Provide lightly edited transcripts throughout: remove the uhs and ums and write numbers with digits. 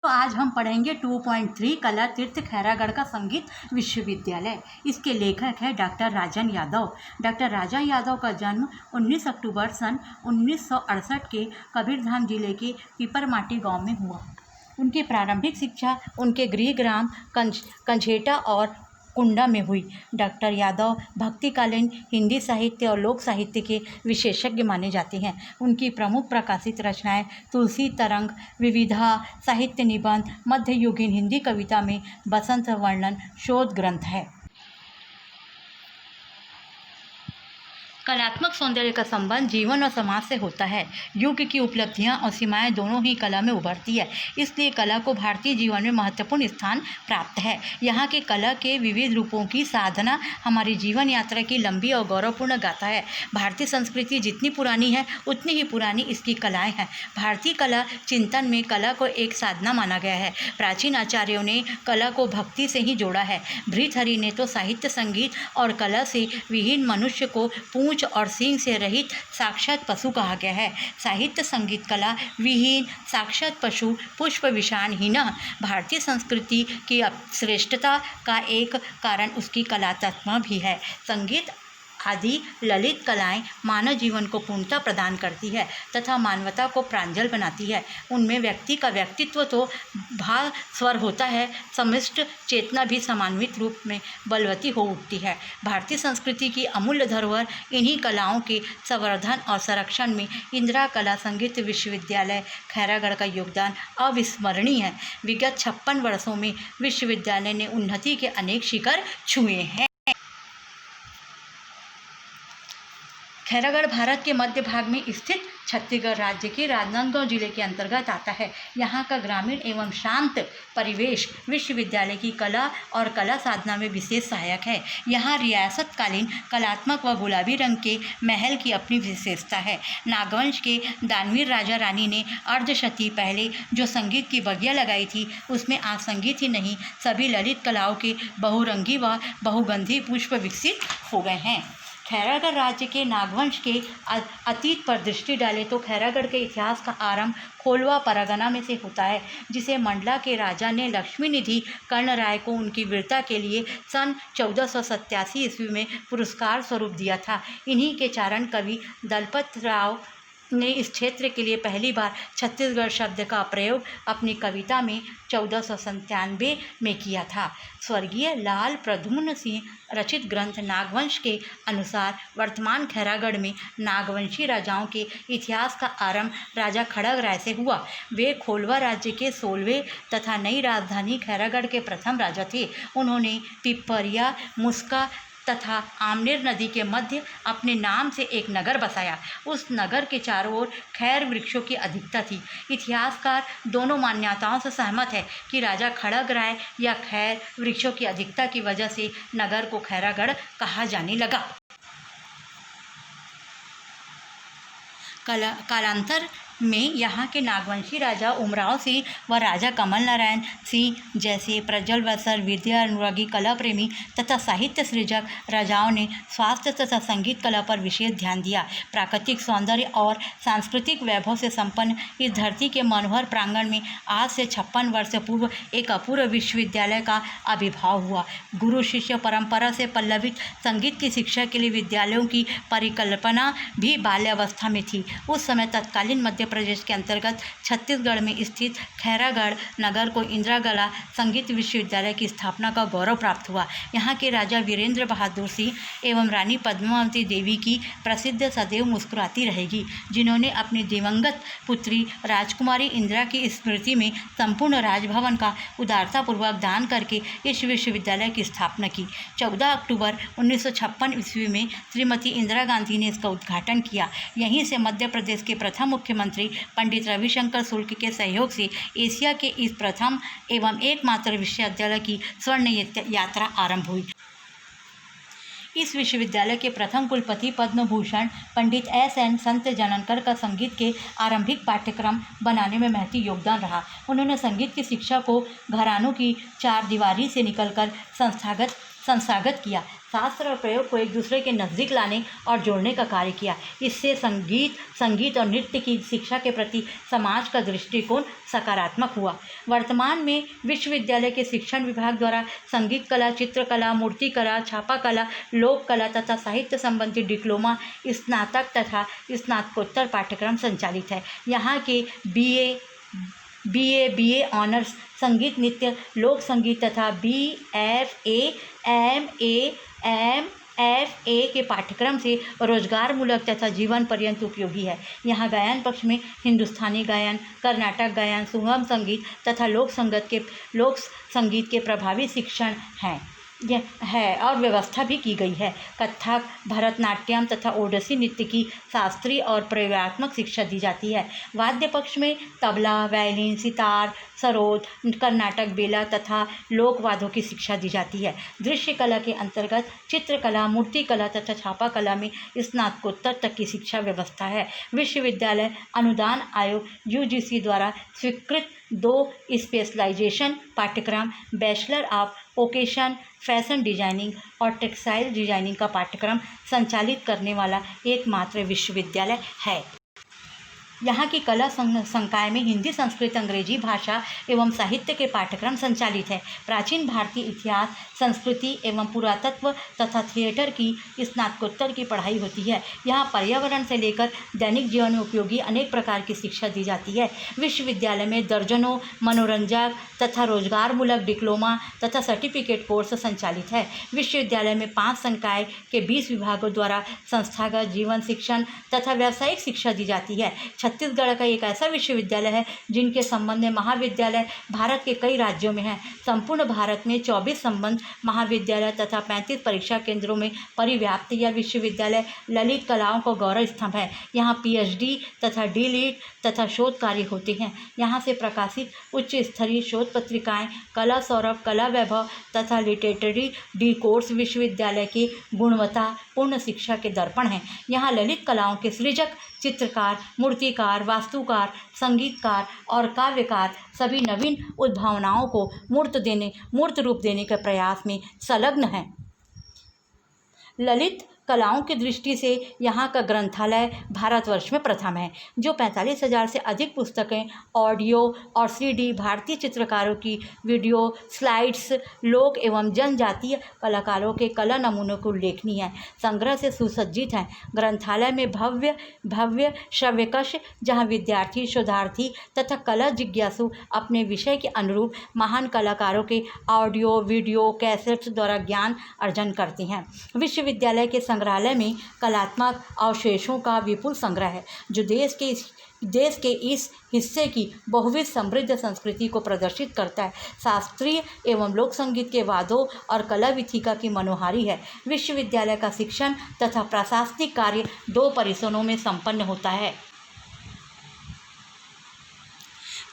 तो आज हम पढ़ेंगे 2.3 कला तीर्थ खैरागढ़ का संगीत विश्वविद्यालय। इसके लेखक है डॉक्टर राजन यादव। डॉक्टर राजन यादव का जन्म 19 अक्टूबर सन 1968 के कबीरधाम जिले के पीपरमाटी गांव में हुआ। उनकी प्रारंभिक शिक्षा उनके गृह ग्राम कंझेटा और कुंडा में हुई। डॉक्टर यादव भक्तिकालीन हिंदी साहित्य और लोक साहित्य के विशेषज्ञ माने जाते हैं। उनकी प्रमुख प्रकाशित रचनाएं तुलसी तरंग, विविधा, साहित्य निबंध, मध्ययुगीन हिंदी कविता में बसंत वर्णन शोध ग्रंथ है। कलात्मक सौंदर्य का संबंध जीवन और समाज से होता है। युग की उपलब्धियां और सीमाएं दोनों ही कला में उभरती है, इसलिए कला को भारतीय जीवन में महत्वपूर्ण स्थान प्राप्त है। यहाँ के कला के विविध रूपों की साधना हमारी जीवन यात्रा की लंबी और गौरवपूर्ण गाथा है। भारतीय संस्कृति जितनी पुरानी है उतनी ही पुरानी इसकी कलाएँ हैं। भारतीय कला चिंतन में कला को एक साधना माना गया है। प्राचीन आचार्यों ने कला को भक्ति से ही जोड़ा है। भर्तृहरि ने तो साहित्य, संगीत और कला से विहीन मनुष्य को पूंछ और सींग से रहित साक्षात पशु कहा गया है। साहित्य, संगीत, कला विहीन साक्षात पशु पुष्प विषाणहीन। भारतीय संस्कृति की श्रेष्ठता का एक कारण उसकी कला तत्व भी है। संगीत आदि ललित कलाएं मानव जीवन को पूर्णता प्रदान करती है तथा मानवता को प्रांजल बनाती है। उनमें व्यक्ति का व्यक्तित्व तो भाव स्वर होता है, समष्टि चेतना भी समान्वित रूप में बलवती हो उठती है। भारतीय संस्कृति की अमूल्य धरोहर इन्हीं कलाओं के संवर्धन और संरक्षण में इंदिरा कला संगीत विश्वविद्यालय खैरागढ़ का योगदान अविस्मरणीय है। विगत 56 वर्षों में विश्वविद्यालय ने उन्नति के अनेक शिखर छुए हैं। खैरागढ़ भारत के मध्य भाग में स्थित छत्तीसगढ़ राज्य के राजनांदगांव जिले के अंतर्गत आता है। यहाँ का ग्रामीण एवं शांत परिवेश विश्वविद्यालय की कला और कला साधना में विशेष सहायक है। यहाँ रियासतकालीन कलात्मक व गुलाबी रंग के महल की अपनी विशेषता है। नागवंश के दानवीर राजा रानी ने अर्धशती पहले जो संगीत की बगिया लगाई थी, उसमें आज संगीत ही नहीं सभी ललित कलाओं के बहुरंगी व बहुगंधी पुष्प विकसित हो गए हैं। खैरागढ़ राज्य के नागवंश के अतीत पर दृष्टि डालें तो खैरागढ़ के इतिहास का आरंभ कोल्वा परगना में से होता है, जिसे मंडला के राजा ने लक्ष्मी निधि कर्णराय को उनकी वीरता के लिए सन 1487 ईस्वी में पुरस्कार स्वरूप दिया था। इन्हीं के चारण कवि दलपत राव ने इस क्षेत्र के लिए पहली बार छत्तीसगढ़ शब्द का प्रयोग अपनी कविता में 1497 में किया था। स्वर्गीय लाल प्रद्युम्न सिंह रचित ग्रंथ नागवंश के अनुसार वर्तमान खैरागढ़ में नागवंशी राजाओं के इतिहास का आरंभ राजा खड़गराय से हुआ। वे खोलवा राज्य के 16वें तथा नई राजधानी खैरागढ़ के प्रथम राजा थे। उन्होंने पिपरिया, मुस्का तथा आमनेर नदी के मध्य अपने नाम से एक नगर बसाया। उस नगर के चारों ओर खैर वृक्षों की अधिकता थी। इतिहासकार दोनों मान्यताओं से सहमत है कि राजा खड़गराय या खैर वृक्षों की अधिकता की वजह से नगर को खैरागढ़ कहा जाने लगा। कालांतर में यहाँ के नागवंशी राजा उमराव सिंह व राजा कमल नारायण सिंह जैसे प्रज्वल वत्सल, विद्या अनुरागी, कला प्रेमी तथा साहित्य सृजक राजाओं ने स्वास्थ्य तथा संगीत कला पर विशेष ध्यान दिया। प्राकृतिक सौंदर्य और सांस्कृतिक वैभव से संपन्न इस धरती के मनोहर प्रांगण में आज से 56 वर्ष पूर्व एक अपूर्व विश्वविद्यालय का आविर्भाव हुआ। गुरु शिष्य परंपरा से पल्लवित संगीत की शिक्षा के लिए विद्यालयों की परिकल्पना भी बाल्यावस्था में थी। उस समय तत्कालीन मध्य प्रदेश के अंतर्गत छत्तीसगढ़ में स्थित खैरागढ़ नगर को इंदिरा कला संगीत विश्वविद्यालय की स्थापना का गौरव प्राप्त हुआ। यहाँ के राजा वीरेंद्र बहादुर सिंह एवं रानी पद्मावती देवी की प्रसिद्ध सदैव मुस्कुराती रहेगी, जिन्होंने अपनी दिवंगत पुत्री राजकुमारी इंदिरा की स्मृति में संपूर्ण राजभवन का उदारतापूर्वक दान करके इस विश्वविद्यालय की स्थापना की। 14 अक्टूबर 1956 ईस्वी में श्रीमती इंदिरा गांधी ने इसका उद्घाटन किया। यहीं से मध्य प्रदेश के प्रथम मुख्यमंत्री पंडित रविशंकर शुक्ल के सहयोग से एशिया के इस प्रथम एवं एकमात्र विश्वविद्यालय की स्वर्ण यात्रा आरंभ हुई। इस विश्वविद्यालय के प्रथम कुलपति पद्म भूषण पंडित S.N. संत जानकर का संगीत के आरंभिक पाठ्यक्रम बनाने में महती योगदान रहा। उन्होंने संगीत की शिक्षा को घरानों की चार दीवारी से निकलकर संस्थागत संस्थागत किया, शास्त्र और प्रयोग को एक दूसरे के नज़दीक लाने और जोड़ने का कार्य किया। इससे संगीत और नृत्य की शिक्षा के प्रति समाज का दृष्टिकोण सकारात्मक हुआ। वर्तमान में विश्वविद्यालय के शिक्षण विभाग द्वारा संगीत कला, चित्रकला, मूर्ति कला, छापा कला, लोक कला तथा साहित्य संबंधी डिप्लोमा, स्नातक तथा स्नातकोत्तर पाठ्यक्रम संचालित है। यहाँ के BA ऑनर्स संगीत, नृत्य, लोक संगीत तथा BFA, MA, MFA के पाठ्यक्रम से रोजगारमूलक तथा जीवन पर्यंत उपयोगी है। यहाँ गायन पक्ष में हिंदुस्तानी गायन, कर्नाटक गायन, सुगम संगीत तथा लोक संगीत के प्रभावी शिक्षण है और व्यवस्था भी की गई है। कथक, भरतनाट्यम तथा ओडिसी नृत्य की शास्त्रीय और प्रयोगात्मक शिक्षा दी जाती है। वाद्य पक्ष में तबला, वायलिन, सितार, सरोद, कर्नाटक बेला तथा लोकवाद्यों की शिक्षा दी जाती है। दृश्य कला के अंतर्गत चित्रकला, मूर्ति कला तथा छापा कला में स्नातकोत्तर तक की शिक्षा व्यवस्था है। विश्वविद्यालय अनुदान आयोग UGC द्वारा स्वीकृत 2 स्पेशलाइजेशन पाठ्यक्रम, bachelor of vocation fashion designing और टेक्सटाइल डिजाइनिंग का पाठ्यक्रम संचालित करने वाला एकमात्र विश्वविद्यालय है। यहाँ की कला संकाय में हिंदी, संस्कृत, अंग्रेजी भाषा एवं साहित्य के पाठ्यक्रम संचालित है। प्राचीन भारतीय इतिहास, संस्कृति एवं पुरातत्व तथा थिएटर की स्नातकोत्तर की पढ़ाई होती है। यहाँ पर्यावरण से लेकर दैनिक जीवन में उपयोगी अनेक प्रकार की शिक्षा दी जाती है। विश्वविद्यालय में दर्जनों मनोरंजक तथा रोजगारमूलक डिप्लोमा तथा सर्टिफिकेट कोर्स संचालित है। विश्वविद्यालय में 5 संकाय के 20 विभागों द्वारा संस्थागत जीवन शिक्षण तथा व्यावसायिक शिक्षा दी जाती है। छत्तीसगढ़ का एक ऐसा विश्वविद्यालय है जिनके संबंध में महाविद्यालय भारत के कई राज्यों में हैं। संपूर्ण भारत में 24 संबंध महाविद्यालय तथा 35 परीक्षा केंद्रों में परिव्याप्त यह विश्वविद्यालय ललित कलाओं का गौरव स्तंभ है। यहाँ PhD तथा DLitt तथा शोध कार्य होते हैं। यहाँ से प्रकाशित उच्च स्तरीय शोध पत्रिकाएँ कला सौरभ, कला वैभव तथा लिटरेरी डी कोर्स विश्वविद्यालय की गुणवत्तापूर्ण शिक्षा के दर्पण हैं। यहाँ ललित कलाओं के सृजक, चित्रकार, मूर्तिकार, वास्तुकार, संगीतकार और काव्यकार सभी नवीन उद्भावनाओं को मूर्त रूप देने के प्रयास में संलग्न हैं। ललित कलाओं की दृष्टि से यहाँ का ग्रंथालय भारतवर्ष में प्रथम है, जो 45,000 से अधिक पुस्तकें, ऑडियो और CD, भारतीय चित्रकारों की वीडियो स्लाइड्स, लोक एवं जनजातीय कलाकारों के कला नमूनों को उल्लेखनीय है, संग्रह से सुसज्जित हैं। ग्रंथालय में भव्य श्रव्यकक्ष, जहाँ विद्यार्थी, शोधार्थी तथा कला जिज्ञासु अपने विषय के अनुरूप महान कलाकारों के ऑडियो, वीडियो, कैसेट्स द्वारा ज्ञान अर्जन करते हैं। विश्वविद्यालय के संग्रहालय में कलात्मक अवशेषों का विपुल संग्रह है, जो देश के इस हिस्से की बहुविध समृद्ध संस्कृति को प्रदर्शित करता है। शास्त्रीय एवं लोक संगीत के वादों और कला विथिका की मनोहारी है। विश्वविद्यालय का शिक्षण तथा प्रशासनिक कार्य 2 परिसरों में संपन्न होता है।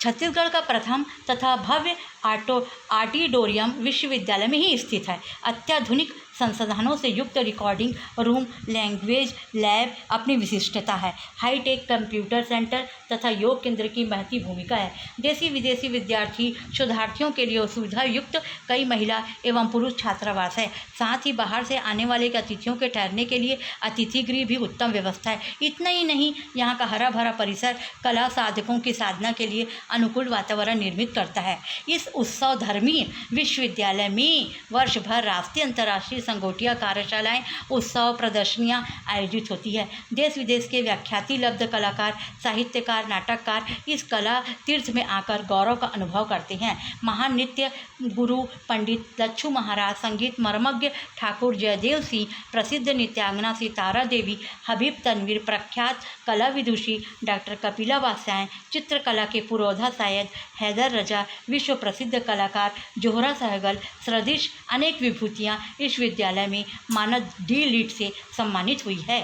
छत्तीसगढ़ का प्रथम तथा भव्य ऑडिटोरियम विश्वविद्यालय में ही स्थित है। अत्याधुनिक संसाधनों से युक्त रिकॉर्डिंग रूम, लैंग्वेज लैब अपनी विशिष्टता है। हाईटेक कंप्यूटर सेंटर तथा योग केंद्र की महती भूमिका है। देशी विदेशी विद्यार्थी शोधार्थियों के लिए सुविधा युक्त कई महिला एवं पुरुष छात्रावास है। साथ ही बाहर से आने वाले अतिथियों के ठहरने के लिए अतिथि गृह भी उत्तम व्यवस्था है। इतना ही नहीं, यहाँ का हरा भरा परिसर कला साधकों की साधना के लिए अनुकूल वातावरण निर्मित करता है। इस उत्सव धर्मी विश्वविद्यालय में वर्ष भर राष्ट्रीय अंतर्राष्ट्रीय संगोष्ठियाँ, कार्यशालाएं, उत्सव, प्रदर्शनियां आयोजित होती है। देश विदेश के व्याख्याति लब्ध कलाकार, साहित्यकार, नाटककार इस कला तीर्थ में आकर गौरव का अनुभव करते हैं। महान नृत्य गुरु पंडित लच्छू महाराज, संगीत मर्मज्ञ ठाकुर जयदेव सिंह, प्रसिद्ध नृत्यांगना सितारा देवी, हबीब तनवीर, प्रख्यात कला विदुषी डॉक्टर कपिला वात्स्यायन, चित्रकला के पुरोधा शायद हैदर रजा, विश्व प्रसिद्ध कलाकार जोहरा सहगल सदृश अनेक विभूतियाँ इस विद्यालय में मानद DLitt से सम्मानित हुई है।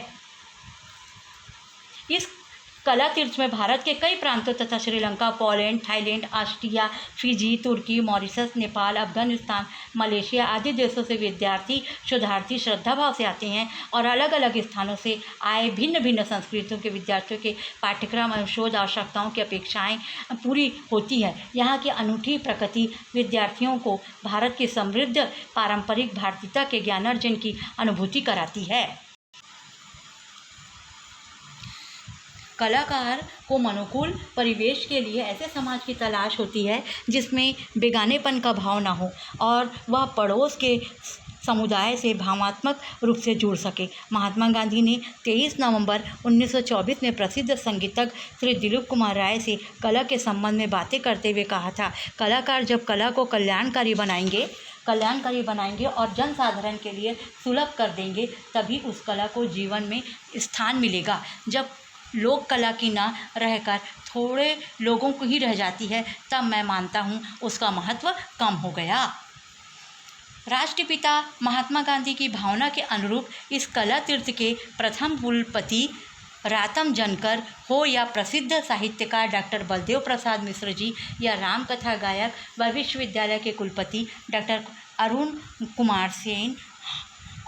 इस कला तीर्थ में भारत के कई प्रांतों तथा Sri Lanka, Poland, Thailand, Austria, Fiji, तुर्की, मॉरिशस, नेपाल, अफगानिस्तान, मलेशिया आदि देशों से विद्यार्थी, शोधार्थी श्रद्धा भाव से आते हैं और अलग अलग स्थानों से आए भिन्न भिन्न संस्कृतियों के विद्यार्थियों के पाठ्यक्रम और शोध आवश्यकताओं की अपेक्षाएं पूरी होती है। यहाँ की अनूठी प्रकृति विद्यार्थियों को भारत की समृद्ध पारंपरिक भारतीयता के ज्ञानार्जन की अनुभूति कराती है। कलाकार को अनुकूल परिवेश के लिए ऐसे समाज की तलाश होती है जिसमें बेगानेपन का भाव ना हो और वह पड़ोस के समुदाय से भावनात्मक रूप से जुड़ सके। महात्मा गांधी ने 23 नवंबर 1924 में प्रसिद्ध संगीतज्ञ श्री दिलीप कुमार राय से कला के संबंध में बातें करते हुए कहा था, कलाकार जब कला को कल्याणकारी बनाएंगे और जनसाधारण के लिए सुलभ कर देंगे, तभी उस कला को जीवन में स्थान मिलेगा। जब लोक कला की ना रहकर थोड़े लोगों को ही रह जाती है, तब मैं मानता हूँ उसका महत्व कम हो गया। राष्ट्रपिता महात्मा गांधी की भावना के अनुरूप इस कला तीर्थ के प्रथम कुलपति रातम जनकर हो या प्रसिद्ध साहित्यकार डॉक्टर बलदेव प्रसाद मिश्र जी या रामकथा गायक व विश्वविद्यालय के कुलपति डॉक्टर अरुण कुमार सेन,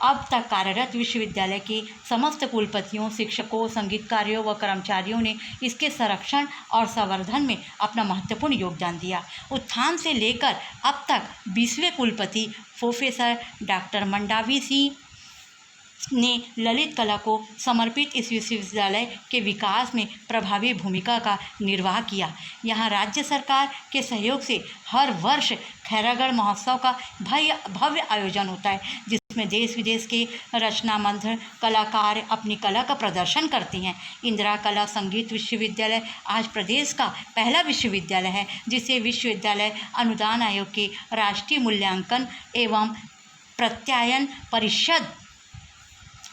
अब तक कार्यरत विश्वविद्यालय के समस्त कुलपतियों, शिक्षकों, संगीतकारों व कर्मचारियों ने इसके संरक्षण और संवर्धन में अपना महत्वपूर्ण योगदान दिया। उत्थान से लेकर अब तक 20वें कुलपति प्रोफेसर डॉक्टर मंडावी सिंह ने ललित कला को समर्पित इस विश्वविद्यालय के विकास में प्रभावी भूमिका का निर्वाह किया। यहाँ राज्य सरकार के सहयोग से हर वर्ष खैरागढ़ महोत्सव का भव्य आयोजन होता है, जिसमें देश विदेश के रचनामंद कलाकार अपनी कला का प्रदर्शन करते हैं। इंदिरा कला संगीत विश्वविद्यालय आज प्रदेश का पहला विश्वविद्यालय है जिसे विश्वविद्यालय अनुदान आयोग के राष्ट्रीय मूल्यांकन एवं प्रत्यायन परिषद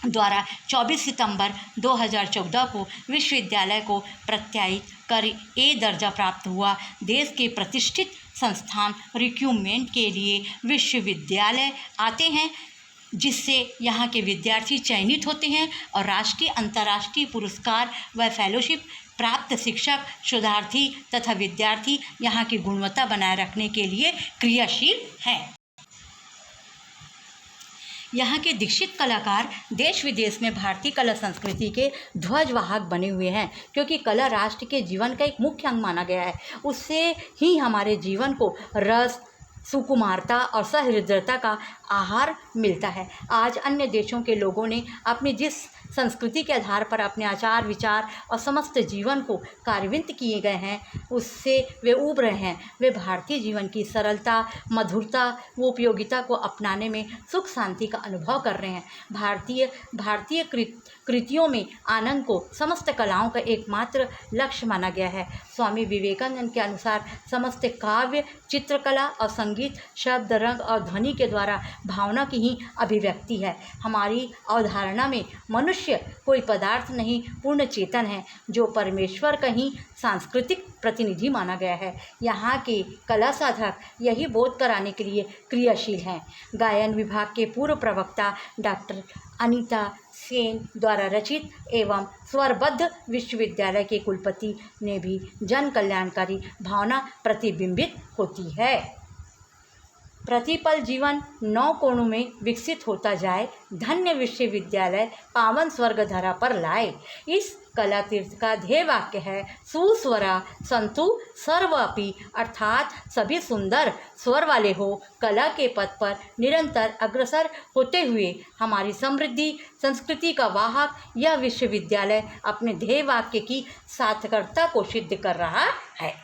द्वारा 24 सितंबर 2014 को विश्वविद्यालय को प्रत्यायित कर ए दर्जा प्राप्त हुआ। देश के प्रतिष्ठित संस्थान रिक्रूटमेंट के लिए विश्वविद्यालय आते हैं, जिससे यहाँ के विद्यार्थी चयनित होते हैं और राष्ट्रीय अंतर्राष्ट्रीय पुरस्कार व फेलोशिप प्राप्त शिक्षक, शोधार्थी तथा विद्यार्थी यहाँ की गुणवत्ता बनाए रखने के लिए क्रियाशील हैं। यहाँ के दीक्षित कलाकार देश विदेश में भारतीय कला संस्कृति के ध्वजवाहक बने हुए हैं, क्योंकि कला राष्ट्र के जीवन का एक मुख्य अंग माना गया है। उससे ही हमारे जीवन को रस, सुकुमारता और सहृदयता का आहार मिलता है। आज अन्य देशों के लोगों ने अपनी जिस संस्कृति के आधार पर अपने आचार विचार और समस्त जीवन को कार्यान्वित किए गए हैं, उससे वे ऊब रहे हैं। वे भारतीय जीवन की सरलता, मधुरता व उपयोगिता को अपनाने में सुख शांति का अनुभव कर रहे हैं। भारतीय कृतियों में आनंद को समस्त कलाओं का एकमात्र लक्ष्य माना गया है। स्वामी विवेकानंद के अनुसार समस्त काव्य, चित्रकला और संगीत शब्द, रंग और ध्वनि के द्वारा भावना की ही अभिव्यक्ति है। हमारी अवधारणा में मनुष्य कोई पदार्थ नहीं, पूर्ण चेतन है, जो परमेश्वर का ही सांस्कृतिक प्रतिनिधि माना गया है। यहाँ के कला साधक यही बोध कराने के लिए क्रियाशील हैं। गायन विभाग के पूर्व प्रवक्ता डॉक्टर अनीता सेन द्वारा रचित एवं स्वरबद्ध विश्वविद्यालय के कुलपति ने भी जन कल्याणकारी भावना प्रतिबिंबित होती है। प्रतिपल जीवन 9 कोणों में विकसित होता जाए, धन्य विश्वविद्यालय पावन स्वर्ग धरा पर लाए। इस कला तीर्थ का ध्येय वाक्य है, सुस्वरा संतु सर्वपि, अर्थात सभी सुंदर स्वर वाले हो। कला के पथ पर निरंतर अग्रसर होते हुए हमारी समृद्धि संस्कृति का वाहक यह विश्वविद्यालय अपने ध्येय वाक्य की सार्थकता को सिद्ध कर रहा है।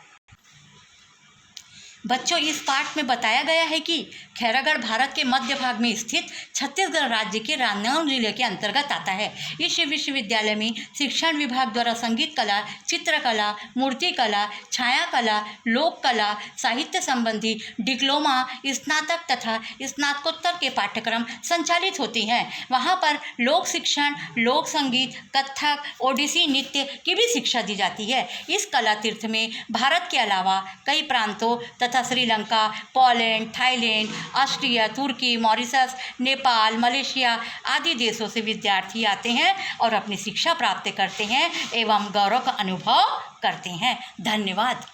बच्चों, इस पाठ में बताया गया है कि खैरागढ़ भारत के मध्य भाग में स्थित छत्तीसगढ़ राज्य के राजनांदगांव जिले के अंतर्गत आता है। इस विश्वविद्यालय में शिक्षण विभाग द्वारा संगीत कला, चित्रकला, मूर्ति कला, छाया कला, लोक कला, साहित्य संबंधी डिप्लोमा, स्नातक तथा स्नातकोत्तर के पाठ्यक्रम संचालित होते हैं। वहाँ पर लोक शिक्षण, लोक संगीत, कथक, ओडिसी नृत्य की भी शिक्षा दी जाती है। इस कला तीर्थ में भारत के अलावा कई प्रांतों तथा तथा श्रीलंका, पोलैंड, थाईलैंड, ऑस्ट्रिया, तुर्की, मॉरिशस, नेपाल, मलेशिया आदि देशों से विद्यार्थी आते हैं और अपनी शिक्षा प्राप्त करते हैं एवं गौरव का अनुभव करते हैं। धन्यवाद।